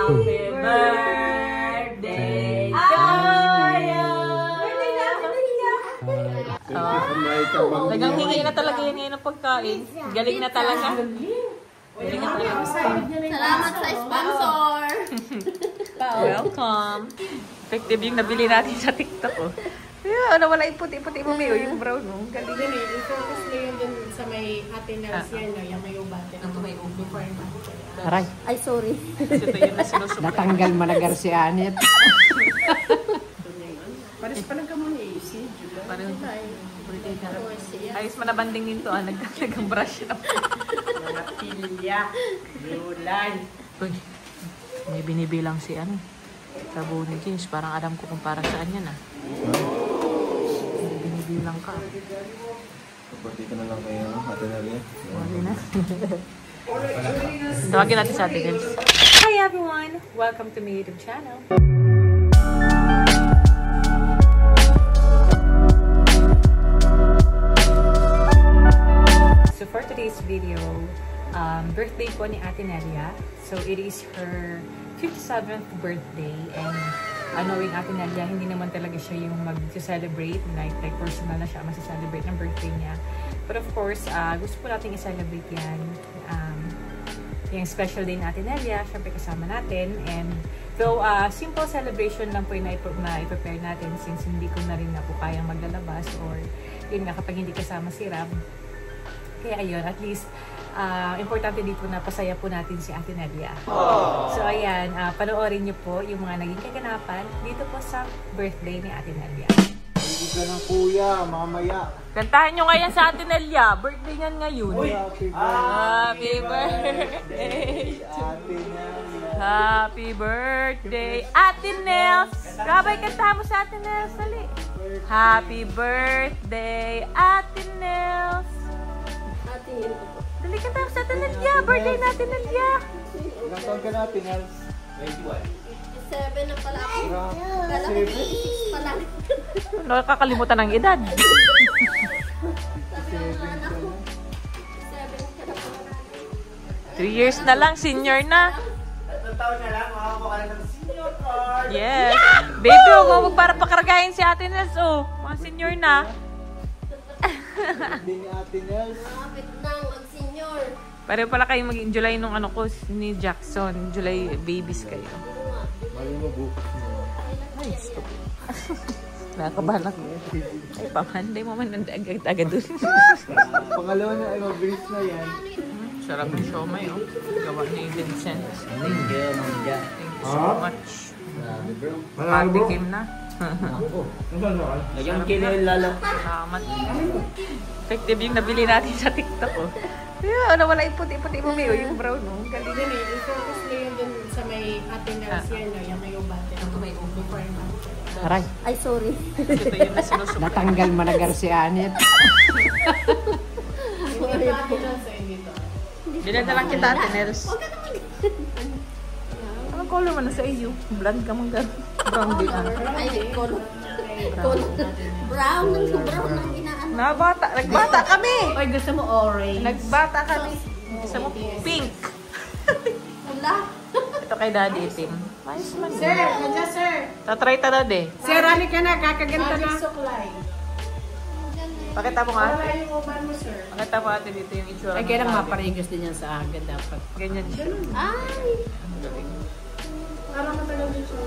Happy birthday, Joya! Nagang hingi na talaga yan ngayon ng pagkain. Galing na talaga. Galing na talaga. Salamat sa sponsor! Welcome! Effective yung nabili natin sa TikTok. Oh. Yeah, wala yung puti-puti mo, Mio. Yung brown mo. Galing. Ganun eh. I-focus na yun dun sa may Ate Nels yan. Yung may ubate. Ang may before na. Aray, Ay, sorry. Kasi ito yun na sinusupply. natanggal managar si Anit. Pares pa lang ka muna eh. Si July. Parang birthday ka. July. Ayos manabanding din to. Nagdagang brush up. Mga pilya. July. Uy, may binibilang si ano. Sabo ni James. Parang alam ko kung para saan yan ah. May binibilang ka. Pati ka na lang kayo, Ate Nelia. Okay na. Tawagin natin sa atin. Hi everyone! Welcome to my YouTube channel. So for today's video, birthday po ni Ate Nelia. So it is her 57th birthday and knowing Ate Nelia, hindi naman talaga siya yung mag-celebrate, like personal na siya mag-celebrate ng birthday niya. But of course, gusto po natin i-celebrate yan. Yung special day ni Ate Nelia, syempre kasama natin. And though simple celebration lang po yung na-prepare natin since hindi ko na rin na po kayang maglalabas or yun nga kapag hindi kasama si Ram. Kaya ayun, at least importante dito na pasaya po natin si Ate Nelia. So ayan, panoorin niyo po yung mga naging kaganapan dito po sa birthday ni Ate Nelia. Hindi ka ng kuya, mamaya. Kantahan nyo ngayon sa Ate Nelia. Birthday niyan ngayon. Happy Happy birthday. Ate Nelia. Happy birthday, Ate Nels. Rabay, kantahan mo sa Ate Nels. Dali. Happy birthday, Ate Nels. Ate, yun po. Dali, kantahan mo sa Ate Nelia. Birthday na Ate Nelia. Ilang taon ka na, Ate Nels? 7 na pala ako. Kala ko 86 pa lang. Nakakalimutan ng edad. Sabi ng mga anak ko, 7 ka na pala. 3 years na lang, senior na. 3 taon na lang, makakuha ka na ng senior card. Yes. Baby, huwag para pakaragahin si Ate Nels. Oh, mga senior na. Hindi ni Ate Nels. Malapit nang mag-senior. Pareho pala kayo maging July nung ano ko, ni Jackson. July babies kayo. Mali mo bukas mo. Ay, stupid. Nakakabahan ako. Ay, pamanday mo man ng agad dun. Pangalawa na, ay mabilis na yan. Sarap ng siomay, oh. Gawa ni Vincent. Thank you, Mangga. Thank you so much. Patikim na. Lagyan kilo lalo. Salamat. Effective yung nabili natin sa TikTok, oh. Yeah, wala yung puti-puti mo, Mio. Yung brown, oh. Galing. Ganun eh. I-focus na yun dun sa may Ate Nels yan. Yung may ubate. Ang may before na. Aray, Ay, sorry. Kasi ito yun na sinusupply. natanggal managar si Anit. Hindi pa Ate Nels eh. Dito. Bilan na lang kita, Ate Nels. Anong color man na sa iyo? Blonde ka mong gano'n. Brown din, ah. Ay, color. Brown. Brown ang inaano. Nagbata kami! Oy, gusto mo orange? Nagbata kami. Gusto mo pink. Pula. Ito kay Daddy Tim. Ayos man. Sir, nandiyan sir. Tatry ta Daddy. Sir, hali ka na. Kakaganda na. Supply. Pakita mo nga. Wala yung uban mo, sir. Pakita mo ate dito yung itsura. Ay, kailang maparigos din yan sa agad dapat. Ganyan siya. Ay. Parang matagal din siya.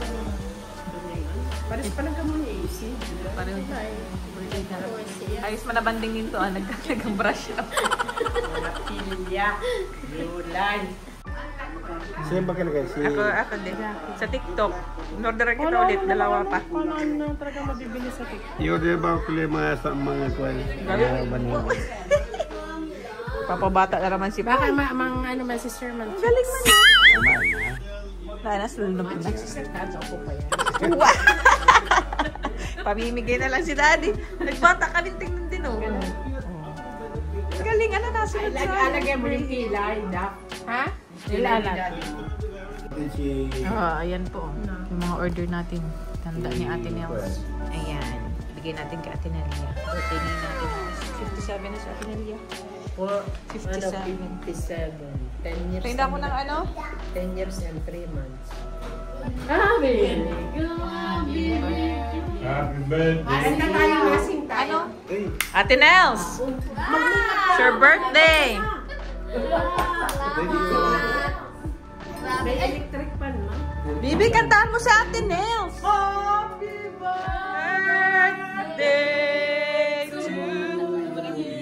Pares pa lang ka muna eh. Si July. Parang ayos manabanding din to. Nagdagang brush up. Mga pilya. July. Sino ba kalagay? Si... Ako din. Sa TikTok. In-order kita ulit. Dalawa pa. Ano na talaga mabibili sa TikTok? Iyo, di ba ako mga sa mga kwan? Papabata na naman si Baka ano man si Sir man. Galing man yun. Nanas, lulunod na. Kaso ako pa yan. Pamimigay na lang si Daddy. Nagbata ka rin tingnan din, oh. Galing, ano nasunod sa... Alagay mo yung pilay, Dak. Ha? Nilalag. Ayan po. Yung mga order natin. Tanda ni Ate Nels. Ayan. Bigay natin kay Ate Nelia. Birthday na natin. 57 na si Ate Nelia. 57. 57. 10 years. Tinda ko ng ano? 10 years and 3 months. Happy birthday. Kanta tayo lasing tayo. Ate Nels! It's your birthday! May electric pan man. Bibi, kantaan mo sa Ate Nels! Happy birthday to you!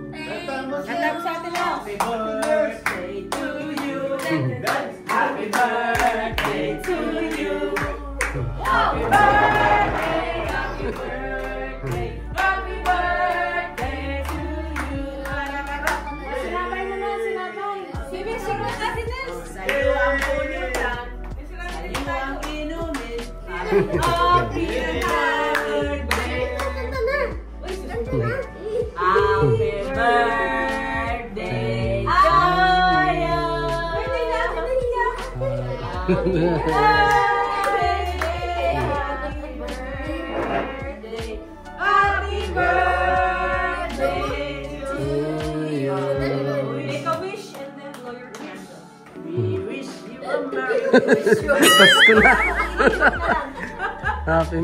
Kantaan mo sa Ate Nels! Happy birthday to you. Happy birthday to you. Happy birthday, happy birthday, happy birthday to you. Sinabay mo na, sinabay. Bibi, sigla sa Ate Nels! Sa'yo ang punutan, sa'yo ang inumin. Happy birthday. Happy birthday, Jaya. Happy birthday to you. Make a wish and then blow your candle. We wish you a Merry Christmas. Happy.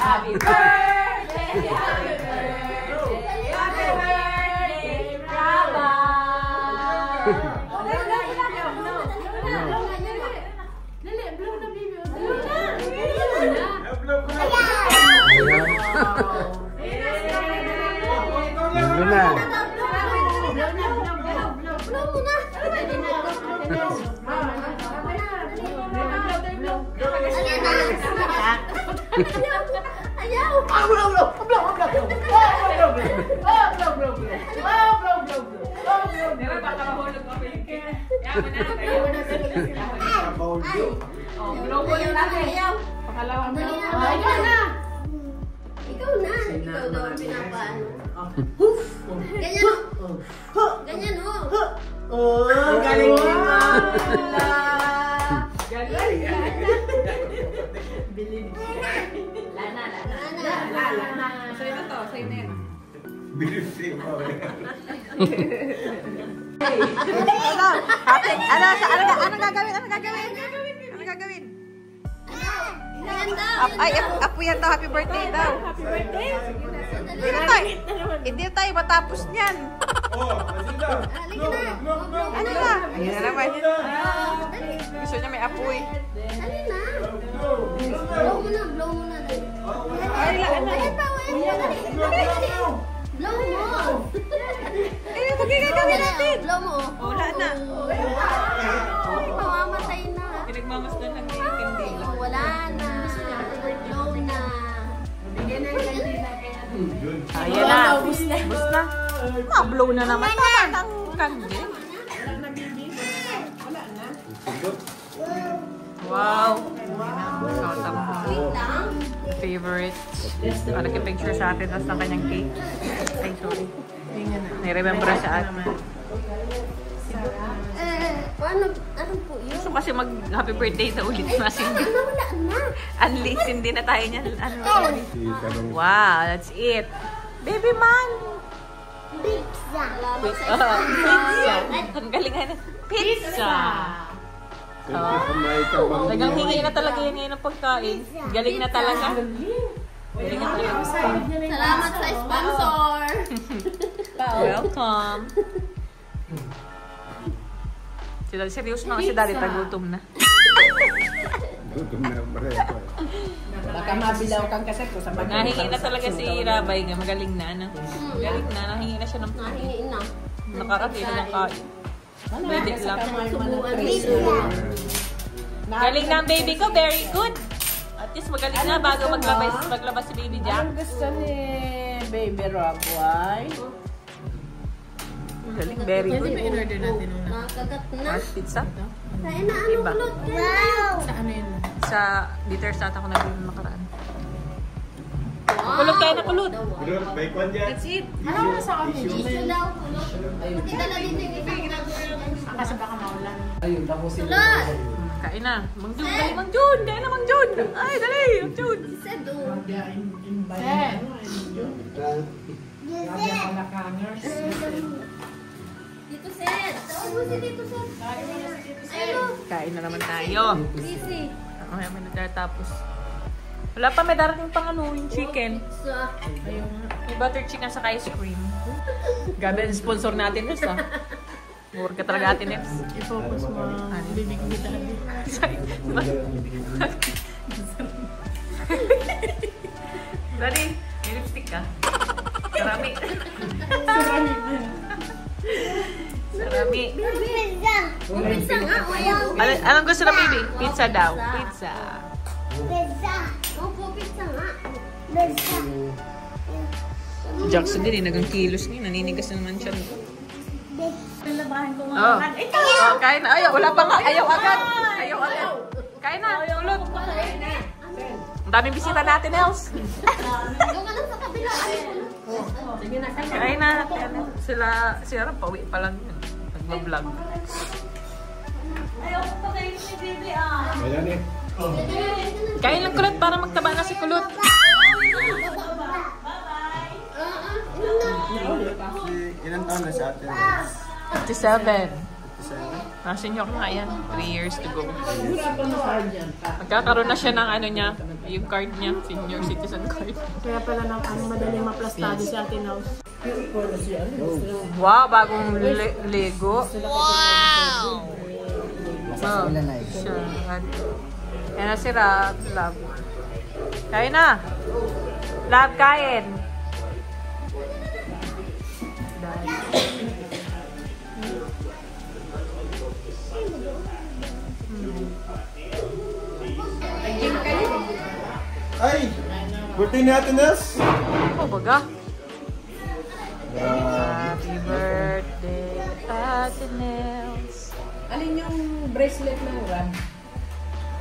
Happy birthday, happy birthday, happy birthday, Brava! Dali, blow na, baby. Ano na? Ikaw na. Ikaw daw ang pinapaano. Ganyan o. Ganyan o. Oh, galing ni Mama. Lana. Sa'yo na to, sa'yo na yan. Bilib si Mama. Ano gagawin? Ano gagawin? Ganyan daw. Ay, apo yan daw. Happy birthday daw. Happy birthday. Hindi na tayo matapos niyan. Oh, kasi daw. Halika na. Ano na? Ayan na naman. Dali. Gusto niya may apoy. Dali na. Blow mo na. Blow mo na. Ay, laan na. Ayan pa. Blow mo. Eh, magigagawin natin. Blow mo. Wala na. Mamamatay na. Pinagmamasdan lang yung kandila. Wala na. Blow na. Ayan na. Bus na. Ma-blow na naman. Tama ng kandil. Wow. Favorite. Nagpicture sa atin ng kanyang cake. Ay, sorry. Nai-remember sa atin. Paano po yun? Gusto kasi mag-happy birthday na ulit na Cindy. Wala na. Unli, Cindy na tayo niyan. Wow, that's it. Baby man! Pizza. Pizza. Ang galing nga na. Pizza! Tagang hingi na talaga yan ngayon ng pagkain. Galing na talaga. Galing na talaga. Salamat sa sponsor. Welcome. Seryoso na kasi dali, tagutom na. Gutom na pareho. Baka mabilaw kang kasi ko sa Nahingi na talaga si Rabay. Magaling na, ano? Galing na. Nahingi na siya ng pagkain. Nahingi na. Nakarating ng kain. Baby lang. Subuan. Galing na ang baby ko. Very good. At least magaling na bago maglabas si baby Jack. Anong gusto ni Baby Rob? Why? Galing, very good. Nakagat na. Mars pizza. Kain na ano kulot. Wow. Sa ano yun? sa bitters ata ako nabili ng nakaraan. Kulot tayo na kulot. Kulot, may kwan dyan. That's it. Ano na sa kami? Gusto daw, kulot. Pati dala dito yung ibang Kasi baka maulan. Ayun, tapusin mo. kulot! Kain na. Mang Jun, dali Mang Jun. Kain na Mang Jun. Ay, dali. Mang Jun. Sedo. Sen! Dito, Seth. Tawag mo si Dito, Seth. Ayun. Kain na naman tayo. Easy. Okay, may natatapos. Wala pa, may darating pang ano, yung chicken. Sa... May butter chicken sa ice cream. Gabi ang sponsor natin, Nels, ha? Mura ka talaga atin, Nels. I-focus mo. Bibig hindi talaga. Daddy, may lipstick ka? Sarami. Sarami. Pizza! O, pizza nga. O, ayaw. Anong gusto na, baby? Pizza daw. Pizza. Pizza! Opo, pizza nga. Pizza! Jackson din, nagang kilos niya. Naninigas na naman siya. Labahan ko Oh. Oh, kain na. Ayaw, wala pa nga. Ayaw agad. Ayaw agad. Kain na. Kulot. Ang daming bisita natin, Els. Doon ka lang sa kabila. Kain na. Sila rin pauwi pa lang yun. Nag-vlog. Ayan eh. Kain lang kulot para magtaba na si kulot. Ilan taon na sa atin? 57. Senior na yan. 3 years to go. Magkakaroon na siya ng ano niya, yung card niya, senior citizen card. Kaya pala ng madaling maplastado sa atin house. Wow, bagong Lego. Wow! Oh, siya. Yan na si Rob. Love. Kain na. Love, kain. Ay! Birthday natin, Nels! Oh, baga. Happy birthday, Ate Nels. Alin yung bracelet ng Ram?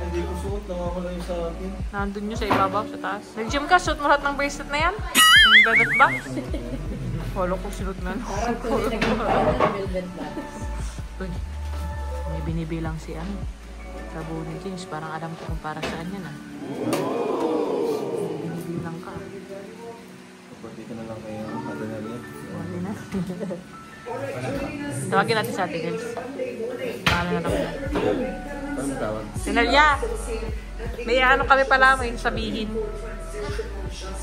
Hindi ko suot, nawawala yung sa akin. Nandun nyo sa ibabaw, sa taas. Nag-gym ka, suot mo lahat ng bracelet na yan? Yung velvet box? Wala ko sinot na. Parang tuloy naging paano ng velvet box. Uy, may binibilang si ano. Sabo ni James, parang alam ko kung para saan yan ah. Binibilang ka. Birthday ka na lang kayo, Ate Nelia. Wala na. Tawagin natin sa atin, Nels. Paano na lang. Anong tawag? Sinalya! May ano kami pala mo yung sabihin.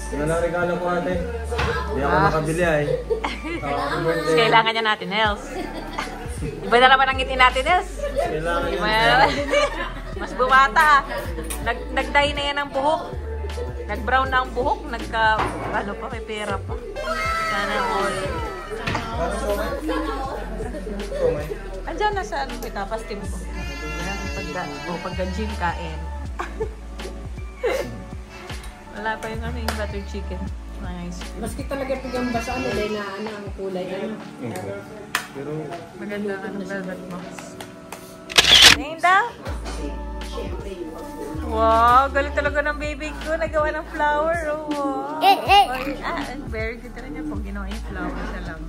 Ano lang regalo ko, ate? Hindi ako nakabili ay. Happy birthday. Kailangan niya natin, Nels. Iba na naman ang ngiti natin, Nels. Kailangan Iba yun. na. Mas bumata. Nag-dye na yan ang buhok. Nag-brown na ang buhok. Ano pa, may pera pa. Sana all. Ano so, may? Andiyan na sa ano, itapas team ko. Pagka-gym kain. Wala pa yung ano, yung butter chicken. Nice. Maski talaga pigamba sa ano, dahil na ano ang kulay. Ano. Pero, Maganda ang ano, velvet box. Ninda? Wow, galing talaga ng baby ko. Nagawa ng flower. Oh, wow. Very good talaga po. Ginawa yung flower sa love.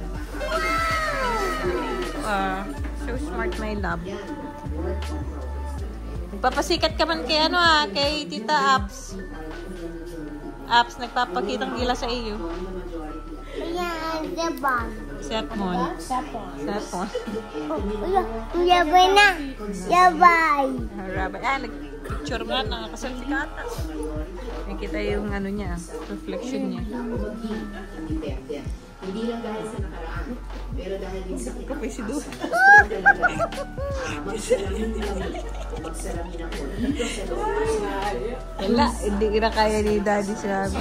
So smart, my love. Nagpapasikat ka man kay ano kay Tita Apps. Apps, nagpapakitang gila sa iyo. Ayan, diba? Setmon. Yabay na. Yabay. Rabay. Nag-picture mo na. Nakaselfie ka ata. Nakita yung ano niya, reflection niya. Hindi lang dahil sa nakaraan, pero dahil din sa Kapay si Du. magsalamin ako dito sa loob. Wala, hindi na kaya ni Daddy sabi.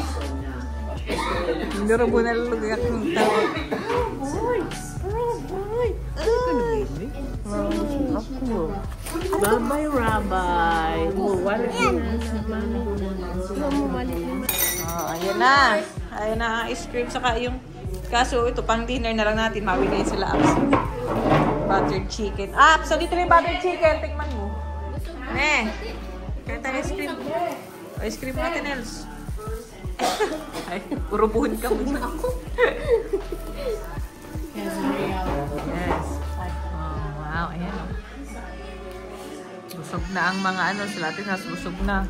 Hindi rin mo nalulugak ng tawag. Bye-bye, Rabay. Ayan na. Ayan na ang ice cream. Saka yung, kaso ito, pang dinner na lang natin. Mawigay sila apps. Buttered chicken. So dito na yung buttered chicken. Tikman mo. Kaya tayo ice cream. Ice cream natin, Els. Ay, puro buhon ka mo. Yes, Maria. Yes. Oh, wow, ayan. Busog na ang mga ano, sila atin busog na.